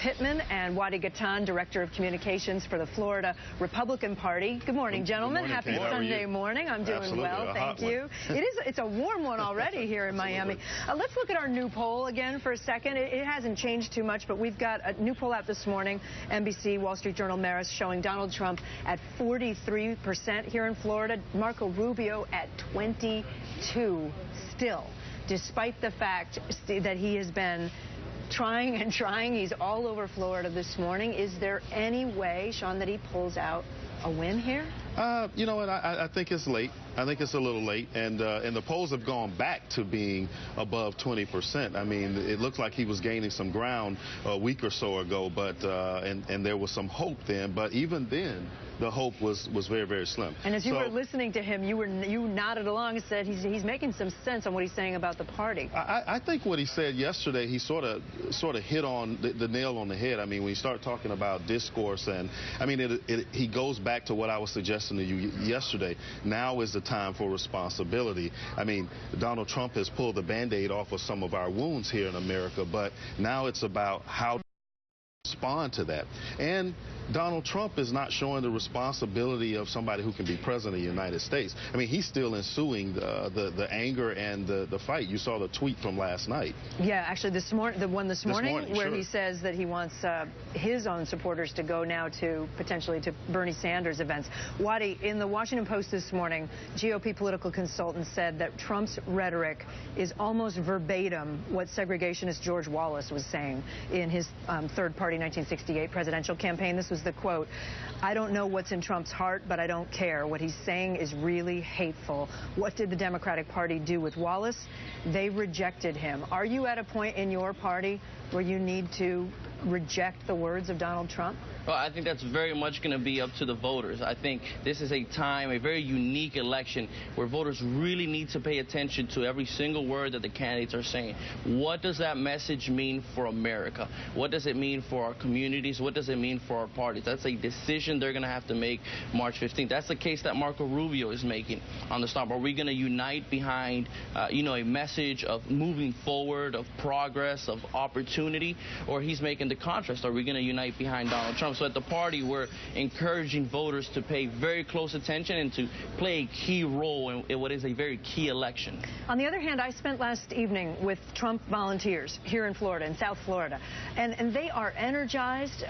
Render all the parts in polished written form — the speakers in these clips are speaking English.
Pittman and Wadi Gaitan, Director of Communications for the Florida Republican Party. Good morning, gentlemen. Good morning, Happy Kate. Sunday morning. I'm doing Absolutely. well, thank you. It's a warm one already here in Miami. Let's look at our new poll again for a second. It hasn't changed too much, but we've got a new poll out this morning, NBC, Wall Street Journal, Marist, showing Donald Trump at 43% here in Florida, Marco Rubio at 22% still, despite the fact that he has been trying and trying. He's all over Florida this morning. Is there any way, Sean, that he pulls out a win here? You know what? I think it's late. I think it's a little late, and the polls have gone back to being above 20%. I mean, it looked like he was gaining some ground a week or so ago, but and there was some hope then. But even then, the hope was very, very slim. And as you were listening to him, you nodded along and said he's making some sense on what he's saying about the party. I think what he said yesterday, he sort of hit on the nail on the head. I mean, when you start talking about discourse, and I mean, he goes back to what I was suggesting to you yesterday. Now is the time for responsibility. I mean, Donald Trump has pulled the Band-Aid off of some of our wounds here in America, but now it's about how to respond to that. And Donald Trump is not showing the responsibility of somebody who can be president of the United States. I mean, he's still ensuing the anger and the fight. You saw the tweet from last night. Yeah, actually, the one this morning where sure. he says that he wants his own supporters to go now to potentially to Bernie Sanders events. Wadi, in the Washington Post this morning, GOP political consultants said that Trump's rhetoric is almost verbatim what segregationist George Wallace was saying in his third-party 1968 presidential campaign. This was the quote: "I don't know what's in Trump's heart, but I don't care. What he's saying is really hateful." What did the Democratic Party do with Wallace? They rejected him. Are you at a point in your party where you need to reject the words of Donald Trump? Well, I think that's very much going to be up to the voters. I think this is a very unique election where voters really need to pay attention to every single word that the candidates are saying. What does that message mean for America? What does it mean for our communities? What does it mean for our parties? That's a decision they're going to have to make March 15th. That's the case that Marco Rubio is making on the stomp. Are we going to unite behind, a message of moving forward, of progress, of opportunity, or he's making the contrast? Are we going to unite behind Donald Trump? So at the party, we're encouraging voters to pay very close attention and to play a key role in what is a very key election. On the other hand, I spent last evening with Trump volunteers here in Florida, in South Florida, and they are energized.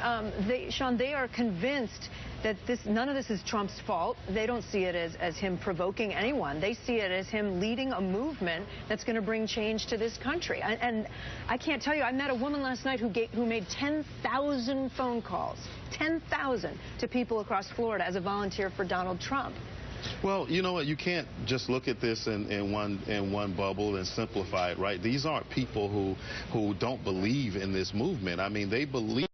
Sean, they are convinced that none of this is Trump's fault. They don't see it as him provoking anyone. They see it as him leading a movement that's going to bring change to this country. And I can't tell you, I met a woman last night who made 10,000 phone calls, 10,000 to people across Florida as a volunteer for Donald Trump. Well, you know what? You can't just look at this in one bubble and simplify it, right? These aren't people who don't believe in this movement. I mean, they believe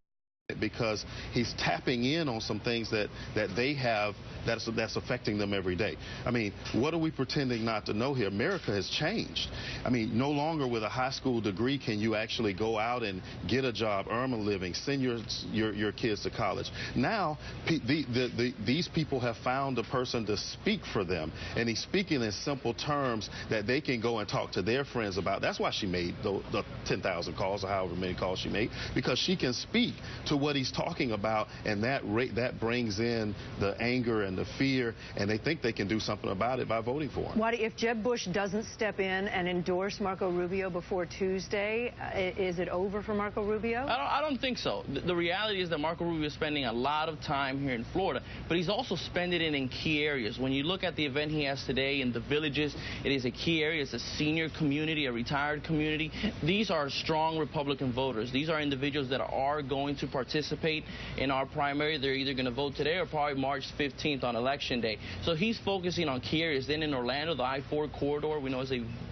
because he's tapping in on some things that they have that's affecting them every day. I mean, what are we pretending not to know here? America has changed. I mean, no longer with a high school degree can you actually go out and get a job, earn a living, send your kids to college. Now, these people have found a person to speak for them, and he's speaking in simple terms that they can go and talk to their friends about. That's why she made the 10,000 calls or however many calls she made, because she can speak to what he's talking about, and that brings in the anger and the fear, and they think they can do something about it by voting for him. Wadi, if Jeb Bush doesn't step in and endorse Marco Rubio before Tuesday, is it over for Marco Rubio? I don't think so. The reality is that Marco Rubio is spending a lot of time here in Florida, but he's also spending it in key areas. When you look at the event he has today in the Villages, it is a key area. It's a senior community, a retired community. These are strong Republican voters. These are individuals that are going to participate in our primary. They're either going to vote today or probably March 15th on Election Day. So he's focusing on key areas. Then in Orlando, the I-4 corridor, we know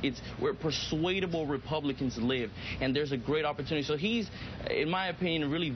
it's where persuadable Republicans live, and there's a great opportunity. So he's, in my opinion, really